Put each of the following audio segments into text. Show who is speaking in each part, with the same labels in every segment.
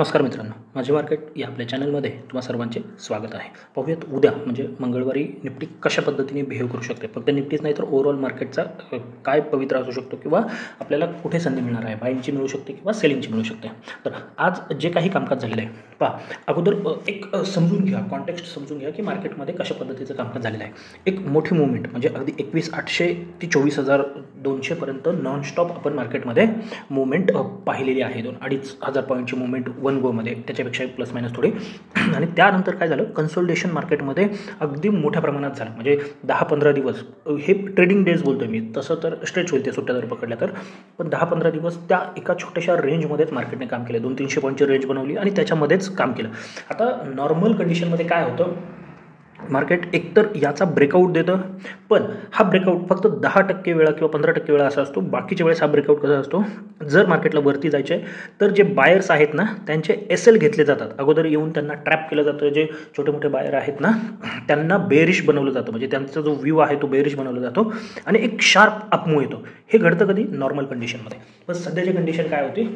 Speaker 1: नमस्कार मित्रांनो, माझे मार्केट या आपल्या चॅनलमध्ये तुम्हा सर्वांचे स्वागत आहे. पाहूयात उद्या म्हणजे मंगळवारी निफ्टी कशा पद्धतीने बिहेव करू शकते. फक्त निफ्टीच नाही तर ओव्हरऑल मार्केटचा काय पवित्रा असू शकतो किंवा आपल्याला कुठे संधी मिळणार आहे, बाईंगची मिळू शकते किंवा सेलिंगची मिळू शकते. तर आज जे काही कामकाज झालेलं आहे पहा, अगोदर एक समजून घ्या, कॉन्टेक्स्ट समजून घ्या की मार्केटमध्ये कशा पद्धतीचं कामकाज झालेलं आहे. एक मोठी मुवमेंट म्हणजे अगदी 21,800 ते 24,200 पर्यंत नॉनस्टॉप आपण मार्केटमध्ये मुवमेंट पाहिलेली आहे. 2,500 पॉईंटची मुवमेंट वन गोमध्ये, त्याच्यापेक्षा प्लस मायनस थोडी. आणि त्यानंतर काय झालं, कन्सोलिडेशन मार्केटमध्ये अगदी मोठ्या प्रमाणात झालं. म्हणजे 10-15 दिवस हे ट्रेडिंग डेज बोलतोय मी, तसं तर स्ट्रेच होईल ते सुट्ट्या जर पकडल्या तर. पण 10-15 दिवस त्या एका छोट्याशा रेंजमध्येच मार्केटने काम केलं. 200-300 पॉईंटची रेंज बनवली आणि त्याच्यामध्येच काम केलं. आता नॉर्मल कंडिशनमध्ये काय होतं, मार्केट एकतर याचा ब्रेकआउट देतं, पण हा ब्रेकआउट फक्त 10% वेळा किंवा 15% वेळा असा असतो. बाकीच्या वेळेस हा ब्रेकआउट कसा असतो, जर मार्केटला वरती जायचे तर जे बायर्स आहेत ना त्यांचे SL घेतले जातात. अगोदर येऊन त्यांना ट्रॅप केलं जातं. जे छोटे मोठे बायर आहेत ना त्यांना बेरिश बनवलं जातं. म्हणजे त्यांचा जो व्ह्यू आहे तो बेरिश बनवला जातो आणि एक शार्प अपमूव येतो. हे घडतं कधी, नॉर्मल कंडिशनमध्ये. पण सध्याची कंडिशन काय होती,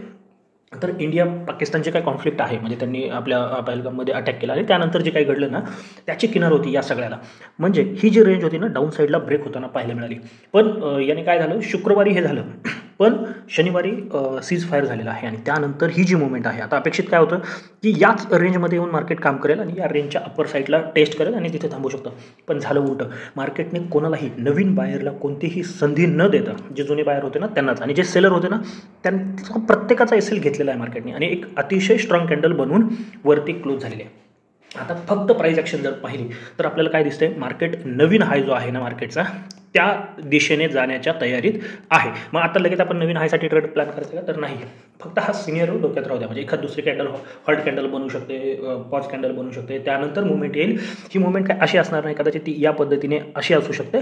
Speaker 1: तर इंडिया पाकिस्तानचे काय कॉन्फ्लिक्ट आहे, म्हणजे त्यांनी आपल्या पहलगाममध्ये अटॅक केला आणि त्यानंतर जे काही घडलं ना त्याची किनार होती या सगळ्याला. म्हणजे ही जी रेंज होती ना डाऊन साईडला ब्रेक होताना पाहायला मिळाली. पण याने काय झालं, शुक्रवारी हे झालं, पण शनिवारी सीज फायर झालेला आहे. आणि त्यानंतर ही जी मुवमेंट आहे, आता अपेक्षित काय होतं की याच रेंजमध्ये येऊन मार्केट काम करेल आणि या रेंजच्या अप्पर साईडला टेस्ट करेल आणि तिथे थांबू शकतं. पण झालं उलटं. मार्केटने कोणालाही, नवीन बायरला कोणतीही संधी न देता, जे जुने बायर होते ना त्यांनाच आणि जे सेलर होते ना त्यांचा प्रत्येकाचा SL घेतलेला आहे मार्केटने आणि एक अतिशय स्ट्रॉंग कॅन्डल बनवून वरती क्लोज झालेली आहे. आता फक्त प्राइस ॲक्शन जर पाहिली तर आपल्याला काय दिसतंय, मार्केट नवीन हाय जो आहे ना मार्केटचा त्या दिशेने जाण्याच्या तयारीत आहे. मग आता लगेच आपण नवीन हायसाठी ट्रेड प्लॅन करायचं का, तर नाही. फक्त हा सिनियर डोक्यात राहू द्या. म्हणजे एखाद दुसरी कॅन्डल हॉल्ट कॅन्डल बनवू शकते, पॉज कॅन्डल बनवू शकते, त्यानंतर मुवमेंट येईल. ही मुवमेंट काय अशी असणार नाही, कदाचित ती या पद्धतीने अशी असू शकते.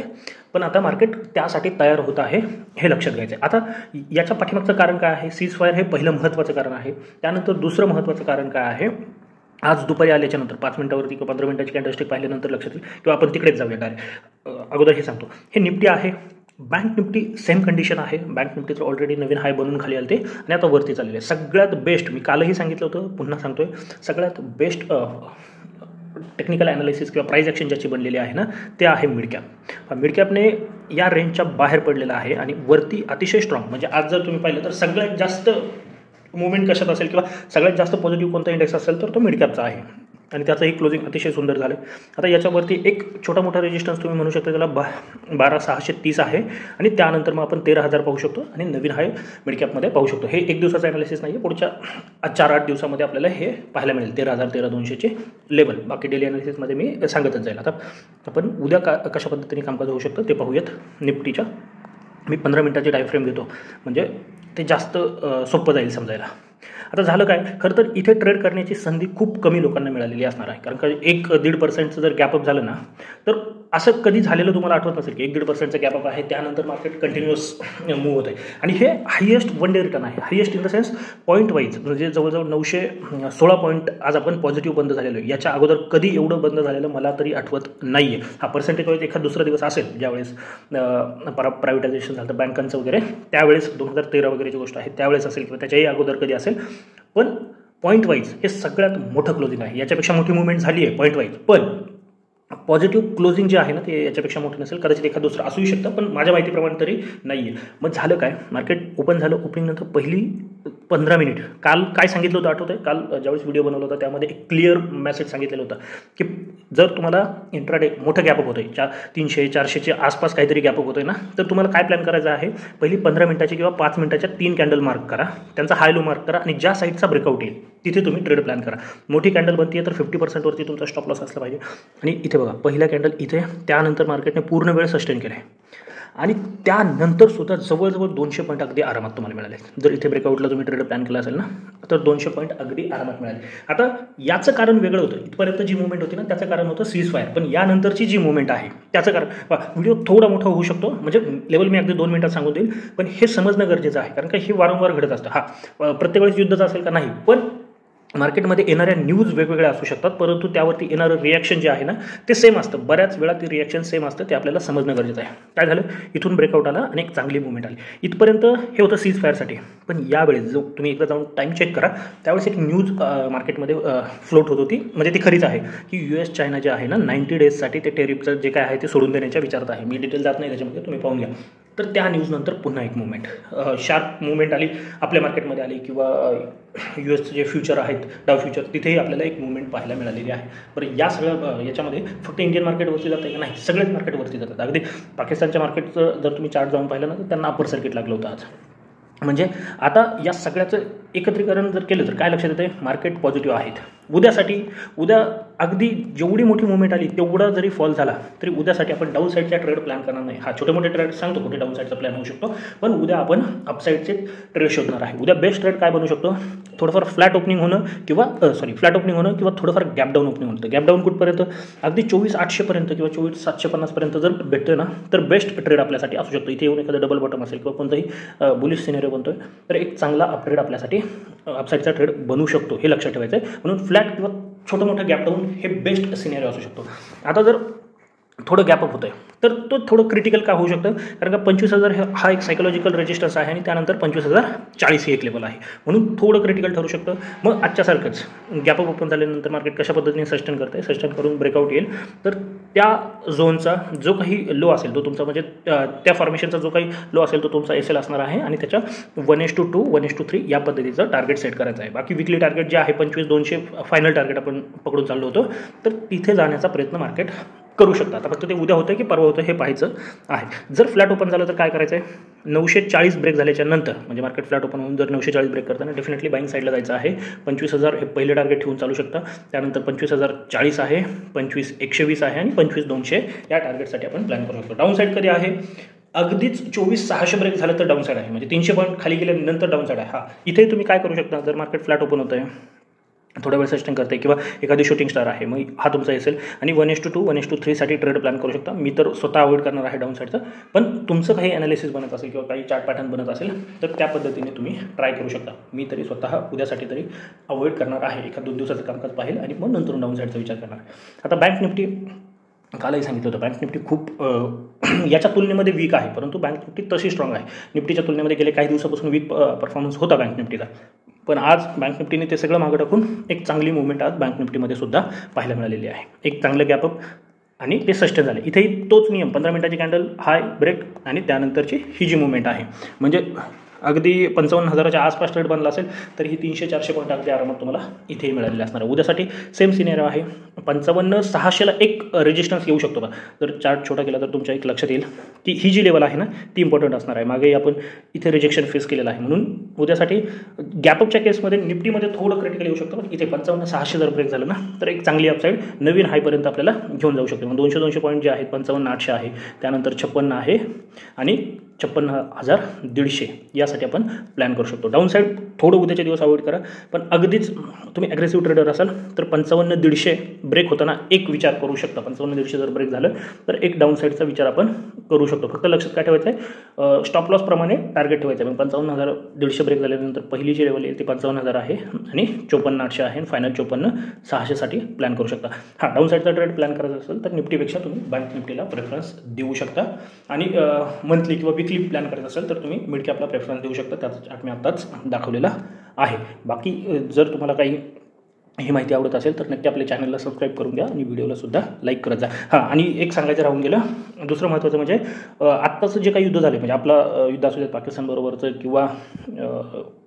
Speaker 1: पण आता मार्केट त्यासाठी तयार होत आहे, हे लक्षात घ्यायचं आहे. आता याच्या पाठीमागचं कारण काय आहे, सीज फायर हे पहिलं महत्त्वाचं कारण आहे. त्यानंतर दुसरं महत्त्वाचं कारण काय आहे, आज दुपारी आल्याच्यानंतर 5 मिनिटावरती किंवा 15 मिनिटाची कॅन्डलस्टिक पाहिल्यानंतर लक्षात येईल किंवा आपण तिकडेच जाऊया डायरेक्ट. अगोदर हे सांगतो, हे निफ्टी आहे. बँक निफ्टी सेम कंडिशन आहे. बँक निफ्टीचं ऑलरेडी नवीन हाय बनवून खाली आले ते आणि आता वरती चाललेले. सगळ्यात बेस्ट, मी कालही सांगितलं होतं, पुन्हा सांगतोय, सगळ्यात बेस्ट टेक्निकल ॲनालिसिस किंवा प्राइस ॲक्शन ज्याची बनलेली आहे ना ते आहे मिड कॅप. मिड कॅपने या रेंजच्या बाहेर पडलेला आहे आणि वरती अतिशय स्ट्रॉंग. म्हणजे आज जर तुम्ही पाहिलं तर सगळ्यात जास्त मुवमेंट कशात असेल किंवा सगळ्यात जास्त पॉझिटिव्ह कोणता इंडेक्स असेल तर तो मिड कॅपचा आहे आणि त्याचंही क्लोजिंग अतिशय सुंदर झालं. आता याच्यावरती एक छोटा मोठा रेजिस्टन्स तुम्ही म्हणू शकता, त्याला 12,630 आहे आणि त्यानंतर मग आपण 13,000 पाहू शकतो आणि नवीन हाय मिड कॅपमध्ये पाहू शकतो. हे एक दिवसाचं ॲनालिसिस नाही आहे, पुढच्या 4-8 दिवसामध्ये आपल्याला हे पाहायला मिळेल 13,000 13,200चे लेवल. बाकी डेली ॲनालिसिसमध्ये मी सांगतच जाईल. आता आपण उद्या कशा पद्धतीने कामकाज होऊ शकतं ते पाहूयात. निफ्टीच्या मी 15 मिनिटाची टाईम फ्रेम देतो, म्हणजे ते जास्त सोपं जाईल समजायला. आता झालं काय, खरं तर इथे ट्रेड करण्याची संधी खूप कमी लोकांना मिळालेली असणार आहे. कारण का 1-1.5% जर गॅपअप झालं ना, तर असं कधी झालेलं तुम्हाला आठवत नसेल की 1-1.5% गॅपअप आहे, त्यानंतर मार्केट कंटिन्युअस मूव्ह होत आहे. आणि हे हायेस्ट वन डे रिटर्न आहे. Highest in the sense point wise, म्हणजे जवळजवळ 916 पॉईंट आज आपण पॉझिटिव्ह बंद झालेलो आहे. याच्या अगोदर कधी एवढं बंद झालेलं मला तरी आठवत नाही आहे. हा पर्सेंटेज वाईज एखाद दुसरा दिवस असेल ज्यावेळेस प्रायव्हेटायझेशन झालं बँकांचं वगैरे, त्यावेळेस 2013 वगैरेची गोष्ट आहे, त्यावेळेस असेल किंवा त्याच्याही अगोदर कधी असेल. पण पॉईंट वाईज हे सगळ्यात मोठं क्लोजिंग आहे. याच्यापेक्षा मोठी मुवमेंट झाली आहे पॉईंट वाईज, पण पॉझिटिव्ह क्लोजिंग जे आहे ना ते याच्यापेक्षा मोठं नसेल. कदाचित एखाद दुसरं असूही शकतं, पण माझ्या माहितीप्रमाणे तरी नाही आहे. मग झालं काय, मार्केट ओपन झालं. ओपनिंगनंतर पहिली 15 मिनिट, काल काय सांगितलं होतं आठवतं आहे, काल ज्यावेळेस व्हिडिओ बनवला होता त्यामध्ये एक क्लिअर मेसेज सांगितलेलं होतं की जर तुम्हाला इंट्राडे मोठं गॅपअप होतं आहे, 300-400च्या आसपास काहीतरी गॅपअप होतं आहे ना, तर तुम्हाला काय प्लॅन करायचं आहे, पहिली 15 मिनिटाची किंवा 5 मिनिटाच्या 3 कॅन्डल मार्क करा, त्यांचा हाय लो मार्क करा आणि ज्या साईडचा ब्रेकआउट येईल तिथे तुम्ही ट्रेड प्लॅन करा. मोठी कॅन्डल बनते आहे तर 50% वरती तुमचा स्टॉप लॉस असला पाहिजे. आणि इथे बघा, पहिला कॅन्डल इथे, त्यानंतर मार्केटने पूर्ण वेळ सस्टेन केला आहे आणि त्यानंतर सुद्धा जवळजवळ 200 पॉईंट अगदी आरामात तुम्हाला मिळाले. जर इथे ब्रेकआउटला तुम्ही ट्रेड प्लॅन केला असेल ना तर 200 पॉईंट अगदी आरामात मिळाले. आता याचं कारण वेगळं होतं. इथपर्यंत जी मुवमेंट होती ना त्याचं कारण होतं सीज फायर, पण यानंतरची जी मुवमेंट आहे त्याचं कारण, व्हिडिओ थोडा मोठा होऊ शकतो, म्हणजे लेवल मी अगदी 2 मिनिटात सांगून देईल, पण हे समजणं गरजेचं आहे. कारण का हे वारंवार घडत असतं. प्रत्येक वेळेस युद्धच असेल का नाही, पण मार्केटमध्ये येणाऱ्या न्यूज वेगवेगळ्या असू शकतात, परंतु त्यावरती येणारं रिॲक्शन जे आहे ना ते सेम असतं. बऱ्याच वेळा ते रिॲक्शन सेम असतं, ते आपल्याला समजणं गरजेचं आहे. काय झालं, इथून ब्रेकआउट आला आणि एक चांगली मूवमेंट आली. इथपर्यंत हे होतं सीज फायरसाठी. पण यावेळेस जो तुम्ही एकदा जाऊन टाईम चेक करा, त्यावेळेस एक न्यूज मार्केटमध्ये फ्लोट होत होती, म्हणजे ती खरीच आहे की US चायना जे आहे ना 90 डेजसाठी ते टेरिफचं जे काय आहे ते सोडून देण्याच्या विचारात आहे. मी डिटेल जात नाही त्याच्यामध्ये, तुम्ही पाहून घ्या. तर त्या न्यूजनंतर पुन्हा एक मुवमेंट, शार्प मुवमेंट आली आपल्या मार्केटमध्ये आली, किंवा US जे फ्युचर आहेत डाव फ्युचर, तिथेही आपल्याला एक मुवमेंट पाहायला मिळालेली आहे. बरं, या सगळ्या याच्यामध्ये फक्त इंडियन मार्केटवरती जातं आहे का? नाही, सगळेच मार्केटवरती जातात. अगदी पाकिस्तानच्या मार्केटचं जर तुम्ही चार्ट जाऊन पाहिलं ना तर त्यांना अपर सर्किट लागलं होतं आज. म्हणजे आता या सगळ्याचं एकत्रीकरण जर केलं तर काय लक्षात येतं, मार्केट पॉझिटिव्ह आहेत उद्या अगदी जेवढी मोठी मुवमेंट आली तेवढा जरी फॉल झाला तरी उद्यासाठी आपण डाऊन साईडचा ट्रेड प्लॅन करणार नाही. हा छोटे मोठे ट्रेड सांगतो कुठे डाऊन साईडचा प्लॅन होऊ शकतो, पण उद्या आपण अपसाईडचे ट्रेड शोधणार आहे. उद्या बेस्ट ट्रेड काय बनू शकतो, थोडंफार फ्लॅट ओपनिंग होणं किंवा थोडंफार गॅप डाऊन ओपनिंग होतं. गॅप डाऊन कुठपर्यंत, अगदी 24,800 किंवा 24,750 जर भेटतं ना तर बेस्ट ट्रेड आपल्यासाठी असू शकतो. इथे येऊन एखादा डबल बॉटम असेल किंवा कोणताही बुलिश सिनेरिओ बनतोय तर एक चांगला अपग्रेड आपल्यासाठी अपसाईडचा ट्रेड बनू शकतो, हे लक्षात ठेवायचं आहे. म्हणून फ्लॅट किंवा छोटं मोठं गॅप डाऊन हे बेस्ट सिनेरिओ असू शकतो. आता जर थोडं गॅपअप होतं आहे तर तो थोडं क्रिटिकल का होऊ शकतं, कारण का 25,000 हा एक सायकोलॉजिकल रेजिस्टन्स आहे आणि त्यानंतर 25,040 ही एक लेवल आहे, म्हणून थोडं क्रिटिकल ठरू शकतं. मग आजच्यासारखंच गॅपअप ओपन झाल्यानंतर मार्केट कशा पद्धतीने सस्टेन करतं आहे, सस्टेन करून ब्रेकआउट येईल तर त्या झोनचा जो काही लो असेल तो तुमचा, म्हणजे त्या फॉर्मेशनचा जो काही लो असेल तो तुमचा SL असणार आहे आणि त्याच्या 1:2 1:3 या पद्धतीचं टार्गेट सेट करायचं आहे. बाकी विकली टार्गेट जे आहे 25,200 फायनल टार्गेट आपण पकडून चाललो होतो, तर तिथे जाण्याचा प्रयत्न मार्केट करू शकता. आता फक्त ते उद्या होतं की परवा होतं हे पाहायचं आहे. जर फ्लॅट ओपन झालं तर काय करायचं आहे, 940 ब्रेक झाल्याच्या नंतर, म्हणजे मार्केट फ्लॅट ओपन होऊन जर 940 ब्रेक करताना डेफिनेटली बाईंग साईडला जायचं आहे. 25,000 हे पहिले टार्गेट ठेवून चालू शकता. त्यानंतर 25,040 आहे, 25,120 आहे आणि 25,200 या टार्गेटसाठी आपण प्लॅन करू शकतो. डाऊन साईड कधी आहे, अगदीच 24,600 ब्रेक झालं तर डाऊन साईड आहे, म्हणजे 300 पॉईंट खाली गेल्यानंतर डाऊन साईड आहे. हा, इथे तुम्ही काय करू शकता, जर मार्केट फ्लॅट ओपन होतं आहे, थोडा वेळ सस्टेन करते किंवा एखादी शूटिंग स्टार आहे, मग हा तुमचा असेल आणि 1:2 1:3 साठी ट्रेड प्लॅन करू शकता. मी तर स्वतः अवॉइड करणार आहे डाऊन साईडचं, पण तुमचं काही ॲनालिसिस बनत असेल किंवा काही चार्ट पॅटर्न बनत असेल तर त्या पद्धतीने तुम्ही ट्राय करू शकता. मी तरी स्वतः उद्यासाठी तरी अवॉइड करणार आहे, 1-2 दिवसाचं कामकाज पाहिल आणि मग नंतर डाऊन साईडचा विचार करणार. आता बँक निफ्टी कालही सांगितलं होतं, बँक निफ्टी खूप याच्या तुलनेमध्ये वीक आहे, परंतु बँक निफ्टी तशी स्ट्रॉंग आहे. निफ्टीच्या तुलनेमध्ये गेले काही दिवसापासून वीक परफॉर्मन्स होता बँक निफ्टीचा, पण आज बँक निफ्टीने ते सगळं मागं टाकून एक चांगली मुवमेंट आज बँक निफ्टीमध्ये सुद्धा पाहायला मिळालेली आहे. एक चांगलं गॅपअप आणि ते सस्टेन झाले. इथेही तोच नियम, 15 मिनिटाची कॅन्डल हाय ब्रेक आणि त्यानंतरची ही जी मुवमेंट आहे, म्हणजे अगदी 55,000च्या आसपास ट्रेड बनला असेल तर ही 300-400 पॉईंट अगदी आरामात तुम्हाला इथेही मिळालेले असणार. उद्यासाठी सेम सिनेरिओ आहे. 55,600ला एक रेजिस्टन्स येऊ शकतो का, जर चार्ट छोटा केला तर तुमच्या एक लक्षात येईल की ही जी लेवल आहे ना ती इम्पॉर्टंट असणार आहे. मागेही आपण इथे रिजेक्शन फेस केलेलं आहे, म्हणून उद्यासाठी गॅपअपच्या केसमध्ये निफ्टीमध्ये थोडं क्रिटिकल येऊ शकतं, पण इथे 55,600 जर ब्रेक झालं ना तर एक चांगली अपसाईड नवीन हायपर्यंत आपल्याला घेऊन जाऊ शकते. मग 200 पॉईंट जे आहेत 55,800 आहे, त्यानंतर 56 आहे आणि 56,150 यासाठी आपण प्लॅन करू शकतो. डाऊन साईड थोडं उद्याचे दिवस अवॉइड करा, पण अगदीच तुम्ही ॲग्रेसिव्ह ट्रेडर असाल तर 55,150 ब्रेक होताना एक विचार करू शकता. 55,150 जर ब्रेक झालं तर एक डाऊन साईडचा विचार आपण करू शकतो. फक्त लक्षात काय ठेवायचं आहे, स्टॉप लॉस प्रमाणे टार्गेट ठेवायचं आहे. 55,150 ब्रेक झाल्यानंतर पहिली जी लेवल येईल ती 55,000 आहे आणि 54,800 आहे आणि फायनल 54,600 साठी प्लॅन करू शकता. हा, डाऊन साईडचा ट्रेड प्लॅन करायचा असेल तर निफ्टीपेक्षा तुम्ही बँक निफ्टीला प्रेफरन्स देऊ शकता आणि मंथली किंवा वीकली प्लॅन करायचं असेल तर तुम्ही मिड कॅपला प्रेफरन्स देऊ शकता. त्याचा चार्ट मी आत्ताच दाखवलेला आहे. बाकी जर तुम्हाला काही ही माहिती आवडत असेल तर नक्की आपल्या चॅनलला सबस्क्राईब करून द्या आणि व्हिडिओला सुद्धा लाईक करत जा. हां, आणि एक सांगायचं राहून गेलं, दुसरं महत्त्वाचं म्हणजे आत्ताचं जे काही युद्ध झालं, म्हणजे आपलं युद्ध असू देत पाकिस्तानबरोबरचं किंवा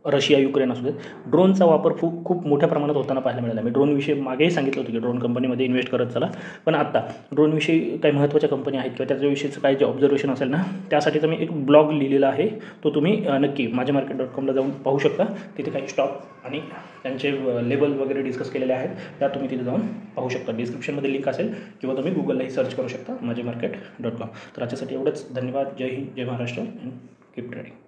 Speaker 1: रशिया युक्रेन असू देत, ड्रोनचा वापर खूप मोठ्या प्रमाणात होताना पाहायला मिळाला. मी ड्रोनविषयी मागेही सांगितलं होतं की ड्रोन कंपनीमध्ये इन्व्हेस्ट करत चला, पण आत्ता ड्रोनविषयी काही महत्त्वाच्या कंपनी आहेत किंवा त्याच्याविषयीचं काही जे ऑब्झर्वेशन असेल ना त्यासाठीचा मी एक ब्लॉग लिहिलेला आहे, तो तुम्ही नक्की माझ्यामार्केट.comला जाऊन पाहू शकता. तिथे काही स्टॉक आणि त्यांचे लेबल वगैरे डिस्कस केलेले आहेत, त्या तुम्ही तिथे जाऊन पाहू शकता. डिस्क्रिप्शनमध्ये लिंक असेल किंवा तुम्ही गुगललाही सर्च करू शकता माझेमार्केट.com. तर याच्यासाठी एवढंच. धन्यवाद. जय हिंद, जय महाराष्ट्र अँड कीप ट्रेडिंग.